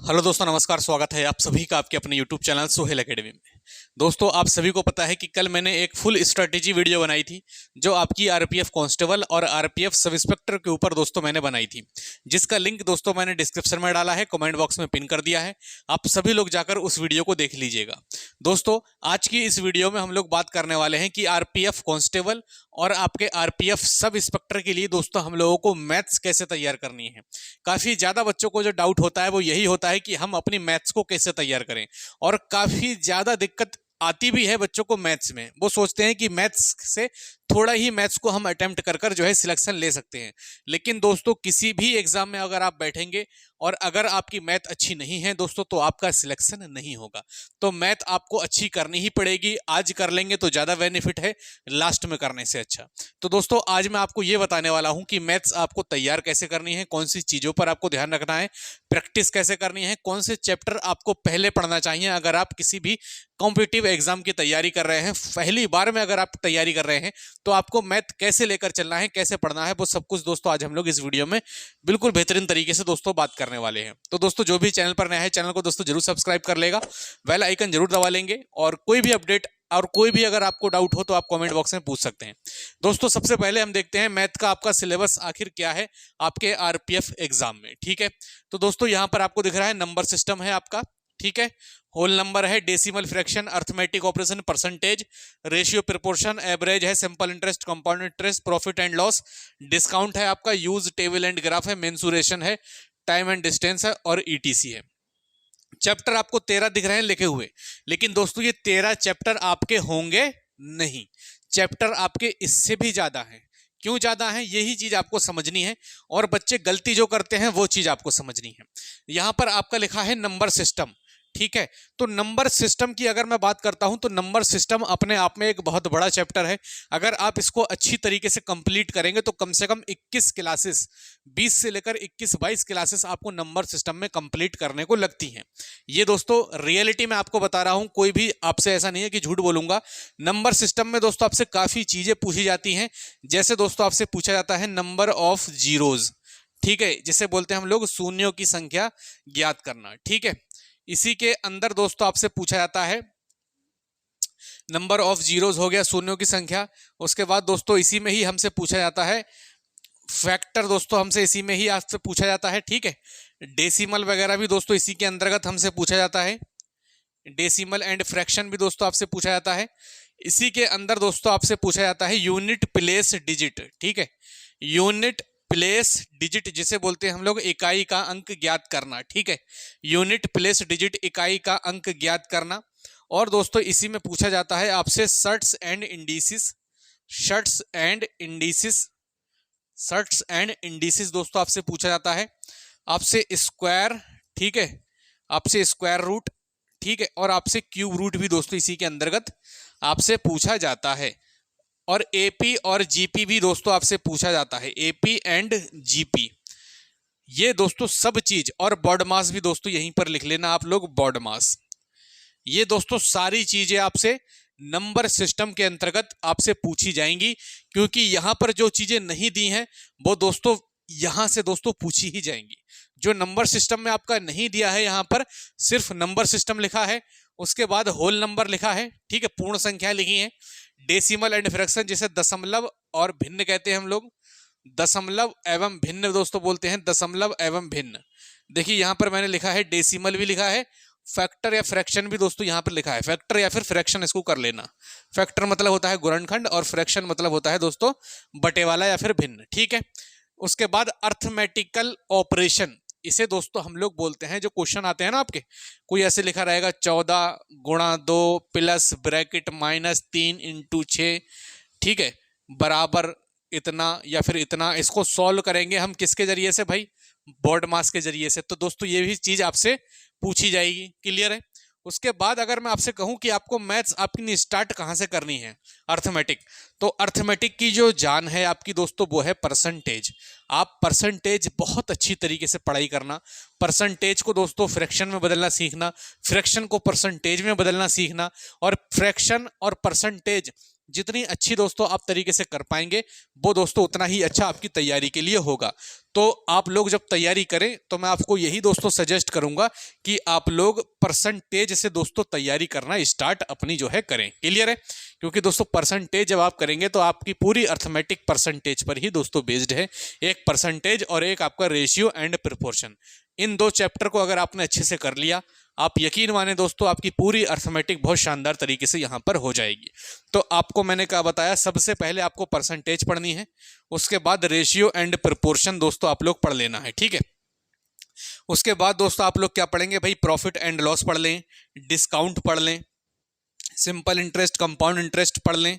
Hello दोस्तों, नमस्कार। स्वागत है आप सभी का आपके अपने यूट्यूब चैनल सोहेल एकेडमी में। दोस्तों, आप सभी को पता है कि कल मैंने एक फुल स्ट्रेटेजी वीडियो बनाई थी जो आपकी आरपीएफ कांस्टेबल और आरपीएफ सब इंस्पेक्टर के ऊपर दोस्तों मैंने बनाई थी, जिसका लिंक दोस्तों मैंने डिस्क्रिप्शन में डाला है, कमेंट बॉक्स में पिन कर दिया है। आप सभी लोग जाकर उस वीडियो को देख लीजिएगा। दोस्तों, आज की इस वीडियो में हम लोग बात करने वाले हैं कि आरपीएफ कांस्टेबल और आपके आरपीएफ सब इंस्पेक्टर के लिए दोस्तों हम लोगों को मैथ्स कैसे तैयार करनी है। काफ़ी ज़्यादा बच्चों को जो डाउट होता है वो यही होता है कि हम अपनी मैथ्स को कैसे तैयार करें, और काफ़ी ज़्यादा दिक्कत आती भी है बच्चों को मैथ्स में। वो सोचते हैं कि मैथ्स से थोड़ा ही मैथ्स को हम अटेम्प्ट कर कर जो है सिलेक्शन ले सकते हैं, लेकिन दोस्तों किसी भी एग्जाम में अगर आप बैठेंगे और अगर आपकी मैथ अच्छी नहीं है दोस्तों तो आपका सिलेक्शन नहीं होगा। तो मैथ आपको अच्छी करनी ही पड़ेगी। आज कर लेंगे तो ज़्यादा बेनिफिट है लास्ट में करने से अच्छा। तो दोस्तों, आज मैं आपको ये बताने वाला हूँ कि मैथ्स आपको तैयार कैसे करनी है, कौन सी चीज़ों पर आपको ध्यान रखना है, प्रैक्टिस कैसे करनी है, कौन से चैप्टर आपको पहले पढ़ना चाहिए अगर आप किसी भी कॉम्पिटिटिव एग्जाम की तैयारी कर रहे हैं। पहली बार में अगर आप तैयारी कर रहे हैं तो आपको मैथ कैसे लेकर चलना है, कैसे पढ़ना है, वो सब कुछ दोस्तों आज हम लोग इस वीडियो में बिल्कुल बेहतरीन तरीके से दोस्तों बात करने वाले हैं। तो दोस्तों, जो भी चैनल पर नया है चैनल को दोस्तों जरूर सब्सक्राइब कर लेगा, बेल आइकन जरूर दबा लेंगे, और कोई भी अपडेट और कोई भी अगर आपको डाउट हो तो आप कमेंट बॉक्स में पूछ सकते हैं। दोस्तों, सबसे पहले हम देखते हैं मैथ का आपका सिलेबस आखिर क्या है आपके आरपीएफ एग्जाम में। ठीक है, तो दोस्तों यहाँ पर आपको दिख रहा है नंबर सिस्टम है आपका। ठीक है, होल नंबर है, decimal fraction, arithmetic operation, percentage, ratio, proportion, average है, simple interest, compound interest, profit and loss, discount है आपका, यूज टेबल एंड ग्राफ है, मेंसुरेशन है, टाइम एंड डिस्टेंस है और ईटीसी है। चैप्टर आपको 13 दिख रहे हैं लिखे हुए, लेकिन दोस्तों ये 13 चैप्टर आपके होंगे नहीं। चैप्टर आपके इससे भी ज्यादा हैं। क्यों ज्यादा है यही चीज आपको समझनी है, और बच्चे गलती जो करते हैं वो चीज आपको समझनी है। यहां पर आपका लिखा है नंबर सिस्टम। ठीक है, तो नंबर सिस्टम की अगर मैं बात करता हूं तो नंबर सिस्टम अपने आप में एक बहुत बड़ा चैप्टर है। अगर आप इसको अच्छी तरीके से कंप्लीट करेंगे तो कम से कम 21 क्लासेस, 20 से लेकर 21-22 क्लासेस आपको नंबर सिस्टम में कंप्लीट करने को लगती हैं। ये दोस्तों रियलिटी में आपको बता रहा हूं, कोई भी आपसे ऐसा नहीं है कि झूठ बोलूंगा। नंबर सिस्टम में दोस्तों आपसे काफी चीजें पूछी जाती हैं। जैसे दोस्तों आपसे पूछा जाता है नंबर ऑफ जीरोज, ठीक है, जिसे बोलते हैं हम लोग शून्यों की संख्या ज्ञात करना। ठीक है, इसी के अंदर दोस्तों आपसे पूछा जाता है नंबर ऑफ जीरोज, हो गया शून्यों की संख्या। उसके बाद दोस्तों इसी में ही हमसे पूछा जाता है फैक्टर, दोस्तों हमसे इसी में ही आपसे पूछा जाता है। ठीक है, डेसिमल वगैरह भी दोस्तों इसी के अंतर्गत हमसे पूछा जाता है। डेसिमल एंड फ्रैक्शन भी दोस्तों आपसे पूछा जाता है। इसी के अंदर दोस्तों आपसे पूछा जाता है यूनिट प्लेस डिजिट। ठीक है, यूनिट प्लेस डिजिट जिसे बोलते हैं हम लोग इकाई का अंक ज्ञात करना। ठीक है, यूनिट प्लेस डिजिट इकाई का अंक ज्ञात करना। और दोस्तों इसी में पूछा जाता है आपसे shirts and indices, shirts and indices, shirts and indices दोस्तों आपसे पूछा जाता है। आपसे स्क्वायर, ठीक है, आपसे स्क्वायर रूट, ठीक है, और आपसे क्यूब रूट भी दोस्तों इसी के अंतर्गत आपसे पूछा जाता है। और एपी और जीपी भी दोस्तों आपसे पूछा जाता है, एपी एंड जीपी, ये दोस्तों सब चीज। और बॉड मास भी दोस्तों यहीं पर लिख लेना आप लोग, बॉड मास। ये दोस्तों सारी चीजें आपसे नंबर सिस्टम के अंतर्गत आपसे पूछी जाएंगी, क्योंकि यहां पर जो चीजें नहीं दी हैं वो दोस्तों यहां से दोस्तों पूछी ही जाएंगी। जो नंबर सिस्टम में आपका नहीं दिया है, यहां पर सिर्फ नंबर सिस्टम लिखा है, उसके बाद होल नंबर लिखा है, ठीक है, पूर्ण संख्या लिखी है, डेसिमल एंड फ्रैक्शन जिसे दशमलव और भिन्न कहते हैं हम लोग, दशमलव एवं भिन्न दोस्तों बोलते हैं, दशमलव एवं भिन्न। देखिए यहां पर मैंने लिखा है डेसिमल भी लिखा है, फैक्टर या फ्रैक्शन भी दोस्तों यहां पर लिखा है। फैक्टर या फिर फ्रैक्शन इसको कर लेना। फैक्टर मतलब होता है गुणनखंड और फ्रैक्शन मतलब होता है दोस्तों बटे वाला या फिर भिन्न। ठीक है, उसके बाद अर्थमेटिकल ऑपरेशन, इसे दोस्तों हम लोग बोलते हैं, जो क्वेश्चन आते हैं ना आपके, कोई ऐसे लिखा रहेगा 14 गुणा 2 प्लस ब्रैकेट -3 इंटू 6, ठीक है, बराबर इतना या फिर इतना। इसको सॉल्व करेंगे हम किसके जरिए से भाई, बॉड मास के जरिए से। तो दोस्तों ये भी चीज आपसे पूछी जाएगी। क्लियर है। उसके बाद अगर मैं आपसे कहूं कि आपको मैथ्स आपकी स्टार्ट कहां से करनी है, अर्थमेटिक, तो अर्थमेटिक की जो जान है आपकी दोस्तों वो है परसेंटेज। आप परसेंटेज बहुत अच्छी तरीके से पढ़ाई करना, परसेंटेज को दोस्तों फ्रैक्शन में बदलना सीखना, फ्रैक्शन को परसेंटेज में बदलना सीखना, और फ्रैक्शन और परसेंटेज जितनी अच्छी दोस्तों आप तरीके से कर पाएंगे वो दोस्तों उतना ही अच्छा आपकी तैयारी के लिए होगा। तो आप लोग जब तैयारी करें तो मैं आपको यही दोस्तों सजेस्ट करूंगा कि आप लोग परसेंटेज से दोस्तों तैयारी करना स्टार्ट अपनी जो है करें। क्लियर है? क्योंकि दोस्तों परसेंटेज जब आप करेंगे तो आपकी पूरी अर्थमेटिक परसेंटेज पर ही दोस्तों बेस्ड है। एक परसेंटेज और एक आपका रेशियो एंड प्रोपोर्शन, इन दो चैप्टर को अगर आपने अच्छे से कर लिया, आप यकीन माने दोस्तों आपकी पूरी अर्थमेटिक बहुत शानदार तरीके से यहां पर हो जाएगी। तो आपको मैंने क्या बताया, सबसे पहले आपको परसेंटेज पढ़नी है, उसके बाद रेशियो एंड प्रोपोर्शन दोस्तों आप लोग पढ़ लेना है। ठीक है? उसके बाद दोस्तों आप लोग क्या पढ़ेंगे भाई, प्रॉफिट एंड लॉस पढ़ लें, डिस्काउंट पढ़ लें, सिंपल इंटरेस्ट, कंपाउंड इंटरेस्ट पढ़ लें,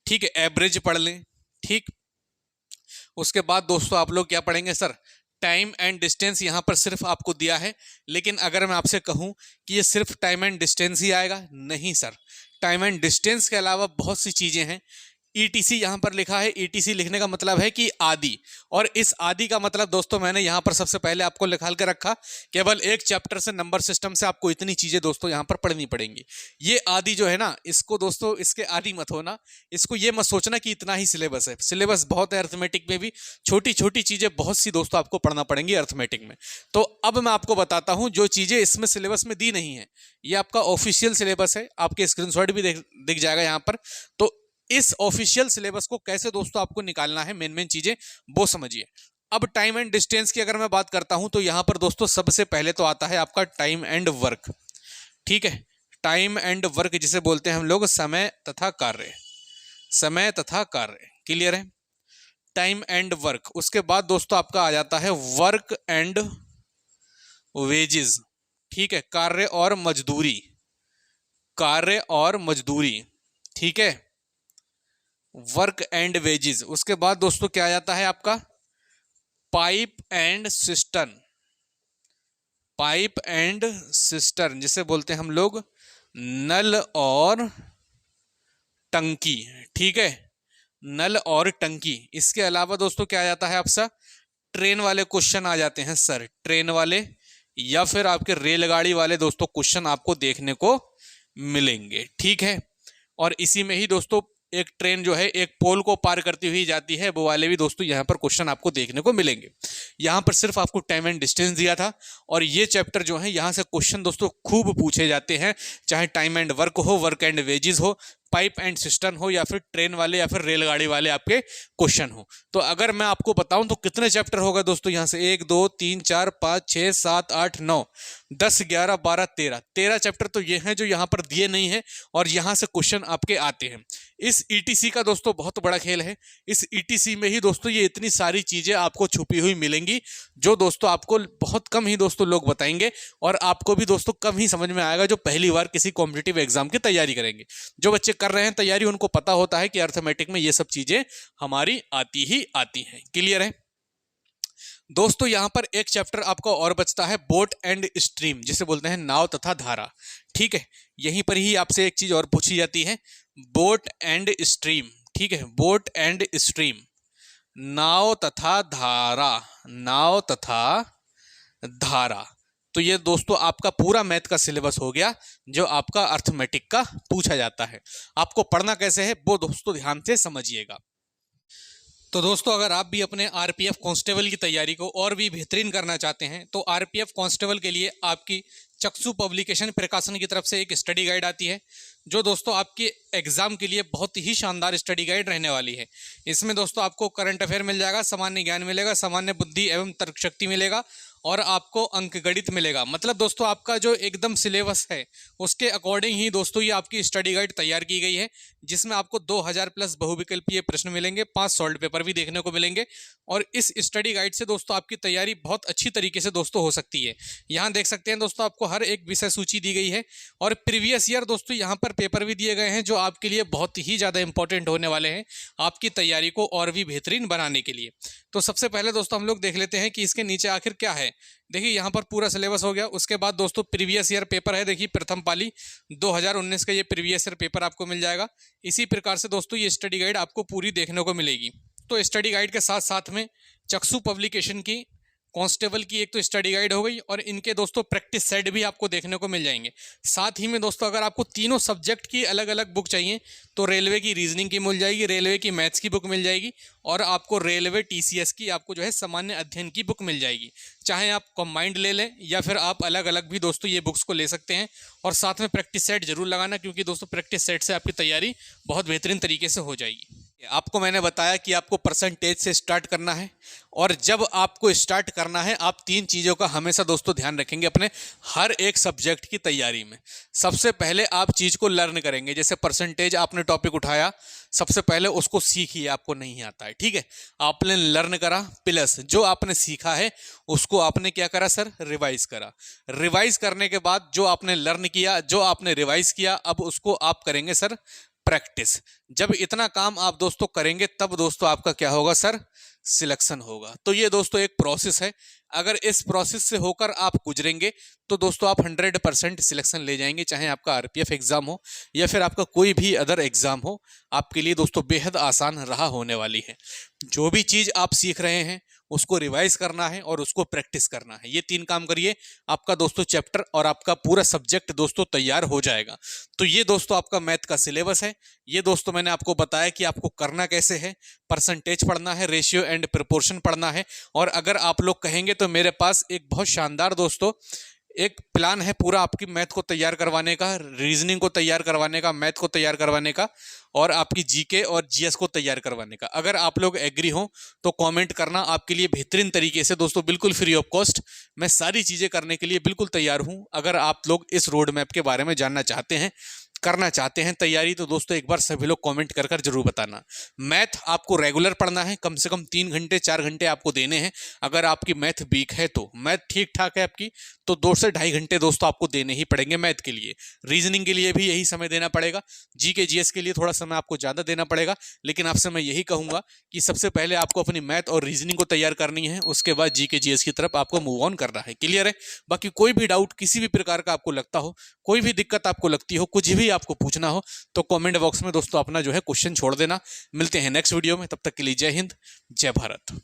ठीक है, एवरेज पढ़ लें। ठीक, उसके बाद दोस्तों आप लोग क्या पढ़ेंगे सर, टाइम एंड डिस्टेंस यहां पर सिर्फ आपको दिया है, लेकिन अगर मैं आपसे कहूं कि ये सिर्फ टाइम एंड डिस्टेंस ही आएगा, नहीं सर, टाइम एंड डिस्टेंस के अलावा बहुत सी चीजें हैं। ईटीसी यहां पर लिखा है, ईटीसी लिखने का मतलब है कि आदि, और इस आदि का मतलब दोस्तों मैंने यहां पर सबसे पहले आपको निकाल के रखा, केवल एक चैप्टर से नंबर सिस्टम से आपको इतनी चीजें दोस्तों यहां पर पढ़नी पड़ेंगी। ये आदि जो है ना, इसको दोस्तों इसके आदि मत होना, इसको ये मत सोचना कि इतना ही सिलेबस है। सिलेबस बहुत है अर्थमेटिक में भी, छोटी छोटी चीजें बहुत सी दोस्तों आपको पढ़ना पड़ेंगी अर्थमेटिक में। तो अब मैं आपको बताता हूं जो चीजें इसमें सिलेबस में दी नहीं है, ये आपका ऑफिशियल सिलेबस है, आपके स्क्रीनशॉट भी दिख जाएगा यहां पर। तो इस ऑफिशियल सिलेबस को कैसे दोस्तों आपको निकालना है, मेन मेन चीजें वो समझिए। अब टाइम एंड डिस्टेंस की अगर मैं बात करता हूं तो यहां पर दोस्तों सबसे पहले तो आता है आपका टाइम एंड वर्क। ठीक है, टाइम एंड वर्क जिसे बोलते हैं हम लोग समय तथा कार्य, समय तथा कार्य। क्लियर है? Time and work. उसके बाद दोस्तों आपका आ जाता है वर्क एंड वेजेस। ठीक है, कार्य और मजदूरी, कार्य और मजदूरी। ठीक है, वर्क एंड वेजेस। उसके बाद दोस्तों क्या आ जाता है आपका, pipe and cistern, pipe and cistern जिसे बोलते हैं हम लोग नल और टंकी। ठीक है, नल और टंकी। इसके अलावा दोस्तों क्या आ जाता है आपसा, ट्रेन वाले क्वेश्चन आ जाते हैं सर, ट्रेन वाले या फिर आपके रेलगाड़ी वाले दोस्तों क्वेश्चन आपको देखने को मिलेंगे। ठीक है, और इसी में ही दोस्तों एक ट्रेन जो है एक पोल को पार करती हुई जाती है, वो वाले भी दोस्तों यहाँ पर क्वेश्चन आपको देखने को मिलेंगे। यहाँ पर सिर्फ आपको टाइम एंड डिस्टेंस दिया था, और ये चैप्टर जो है यहाँ से क्वेश्चन दोस्तों खूब पूछे जाते हैं, चाहे टाइम एंड वर्क हो, वर्क एंड वेजेस हो, पाइप एंड सिस्टम हो, या फिर ट्रेन वाले या फिर रेलगाड़ी वाले आपके क्वेश्चन हो। तो अगर मैं आपको बताऊं तो कितने चैप्टर होगा दोस्तों यहाँ से, 1 2 3 4 5 6 7 8 9 10 11 12 13 चैप्टर तो ये हैं जो यहाँ पर दिए नहीं है, और यहाँ से क्वेश्चन आपके आते हैं। इस ईटीसी का दोस्तों बहुत बड़ा खेल है, इस ईटीसी में ही दोस्तों ये इतनी सारी चीजें आपको छुपी हुई मिलेंगी, जो दोस्तों आपको बहुत कम ही दोस्तों लोग बताएंगे, और आपको भी दोस्तों कम ही समझ में आएगा जो पहली बार किसी कॉम्पिटिटिव एग्जाम की तैयारी करेंगे। जो बच्चे कर रहे हैं तैयारी उनको पता होता है कि अर्थमेटिक में ये सब चीजें हमारी आती ही आती हैं। क्लियर है दोस्तों? यहां पर एक चैप्टर आपका और बचता है, बोट एंड स्ट्रीम जिसे बोलते हैं नाव तथा धारा। ठीक है, यहीं पर ही आपसे एक चीज और पूछी जाती है, बोट एंड स्ट्रीम। ठीक है, बोट एंड स्ट्रीम, नाव तथा धारा, नाव तथा धारा। तो ये दोस्तों आपका पूरा मैथ का सिलेबस हो गया जो आपका अर्थमेटिक का पूछा जाता है। आपको पढ़ना कैसे है वो दोस्तों ध्यान से समझिएगा। तो दोस्तों अगर आप भी अपने आरपीएफ कांस्टेबल की तैयारी को और भी बेहतरीन करना चाहते हैं तो आरपीएफ कांस्टेबल के लिए आपकी चक्षु पब्लिकेशन प्रकाशन की तरफ से एक स्टडी गाइड आती है, जो दोस्तों आपके एग्जाम के लिए बहुत ही शानदार स्टडी गाइड रहने वाली है। इसमें दोस्तों आपको करंट अफेयर मिल जाएगा, सामान्य ज्ञान मिलेगा, सामान्य बुद्धि एवं तर्क शक्ति मिलेगा, और आपको अंक गणित मिलेगा। मतलब दोस्तों आपका जो एकदम सिलेबस है उसके अकॉर्डिंग ही दोस्तों ये आपकी स्टडी गाइड तैयार की गई है, जिसमें आपको 2000 प्लस बहुविकल्पीय प्रश्न मिलेंगे, 5 सॉल्व पेपर भी देखने को मिलेंगे, और इस स्टडी गाइड से दोस्तों आपकी तैयारी बहुत अच्छी तरीके से दोस्तों हो सकती है। यहाँ देख सकते हैं दोस्तों आपको हर एक विषय सूची दी गई है, और प्रीवियस ईयर दोस्तों यहाँ पर पेपर भी दिए गए हैं जो आपके लिए बहुत ही ज़्यादा इंपॉर्टेंट होने वाले हैं आपकी तैयारी को और भी बेहतरीन बनाने के लिए। तो सबसे पहले दोस्तों हम लोग देख लेते हैं कि इसके नीचे आखिर क्या है। देखिए यहाँ पर पूरा सिलेबस हो गया, उसके बाद दोस्तों प्रीवियस ईयर पेपर है, देखिए प्रथम पाली 2019 का ये प्रीवियस ईयर पेपर आपको मिल जाएगा। इसी प्रकार से दोस्तों ये स्टडी गाइड आपको पूरी देखने को मिलेगी। तो स्टडी गाइड के साथ साथ में चक्षु पब्लिकेशन की कांस्टेबल की एक तो स्टडी गाइड हो गई और इनके दोस्तों प्रैक्टिस सेट भी आपको देखने को मिल जाएंगे। साथ ही में दोस्तों अगर आपको तीनों सब्जेक्ट की अलग अलग बुक चाहिए तो रेलवे की रीजनिंग की मिल जाएगी, रेलवे की मैथ्स की बुक मिल जाएगी और आपको रेलवे TCS की आपको जो है सामान्य अध्ययन की बुक मिल जाएगी। चाहे आप कंबाइंड ले लें या फिर आप अलग अलग भी दोस्तों ये बुक्स को ले सकते हैं। और साथ में प्रैक्टिस सेट जरूर लगाना, क्योंकि दोस्तों प्रैक्टिस सेट से आपकी तैयारी बहुत बेहतरीन तरीके से हो जाएगी। आपको मैंने बताया कि आपको परसेंटेज से स्टार्ट करना है और जब आपको स्टार्ट करना है आप तीन चीज़ों का हमेशा दोस्तों ध्यान रखेंगे अपने हर एक सब्जेक्ट की तैयारी में। सबसे पहले आप चीज़ को लर्न करेंगे, जैसे परसेंटेज आपने टॉपिक उठाया, सबसे पहले उसको सीखिए, आपको नहीं आता है, ठीक है, आपने लर्न करा, प्लस जो आपने सीखा है उसको आपने क्या करा सर, रिवाइज करा। रिवाइज करने के बाद जो आपने लर्न किया, जो आपने रिवाइज किया, अब उसको आप करेंगे सर प्रैक्टिस। जब इतना काम आप दोस्तों करेंगे तब दोस्तों आपका क्या होगा सर, सिलेक्शन होगा। तो ये दोस्तों एक प्रोसेस है, अगर इस प्रोसेस से होकर आप गुजरेंगे तो दोस्तों आप 100% सिलेक्शन ले जाएंगे। चाहे आपका RPF एग्जाम हो या फिर आपका कोई भी अदर एग्जाम हो, आपके लिए दोस्तों बेहद आसान रहा होने वाली है। जो भी चीज़ आप सीख रहे हैं उसको रिवाइज करना है और उसको प्रैक्टिस करना है। ये तीन काम करिए, आपका दोस्तों चैप्टर और आपका पूरा सब्जेक्ट दोस्तों तैयार हो जाएगा। तो ये दोस्तों आपका मैथ का सिलेबस है। ये दोस्तों मैंने आपको बताया कि आपको करना कैसे है। परसेंटेज पढ़ना है, रेशियो एंड प्रोपोर्शन पढ़ना है। और अगर आप लोग कहेंगे तो मेरे पास एक बहुत शानदार दोस्तों एक प्लान है पूरा आपकी मैथ को तैयार करवाने का, रीजनिंग को तैयार करवाने का, मैथ को तैयार करवाने का और आपकी GK और GS को तैयार करवाने का। अगर आप लोग एग्री हो तो कमेंट करना, आपके लिए बेहतरीन तरीके से दोस्तों बिल्कुल फ्री ऑफ कॉस्ट मैं सारी चीज़ें करने के लिए बिल्कुल तैयार हूं। अगर आप लोग इस रोड मैप के बारे में जानना चाहते हैं, करना चाहते हैं तैयारी, तो दोस्तों एक बार सभी लोग कमेंट कर जरूर बताना। मैथ आपको रेगुलर पढ़ना है, कम से कम 3 घंटे 4 घंटे आपको देने हैं। अगर आपकी मैथ वीक है तो, मैथ ठीक ठाक है आपकी, तो 2 से 2.5 घंटे दोस्तों आपको देने ही पड़ेंगे मैथ के लिए। रीजनिंग के लिए भी यही समय देना पड़ेगा, GK GS के लिए थोड़ा समय आपको ज़्यादा देना पड़ेगा। लेकिन आपसे मैं यही कहूँगा कि सबसे पहले आपको अपनी मैथ और रीजनिंग को तैयार करनी है, उसके बाद GK GS की तरफ आपको मूव ऑन करना है। क्लियर है? बाकी कोई भी डाउट किसी भी प्रकार का आपको लगता हो, कोई भी दिक्कत आपको लगती हो, कुछ भी आपको पूछना हो तो कमेंट बॉक्स में दोस्तों अपना जो है क्वेश्चन छोड़ देना। मिलते हैं नेक्स्ट वीडियो में, तब तक के लिए जय हिंद, जय भारत।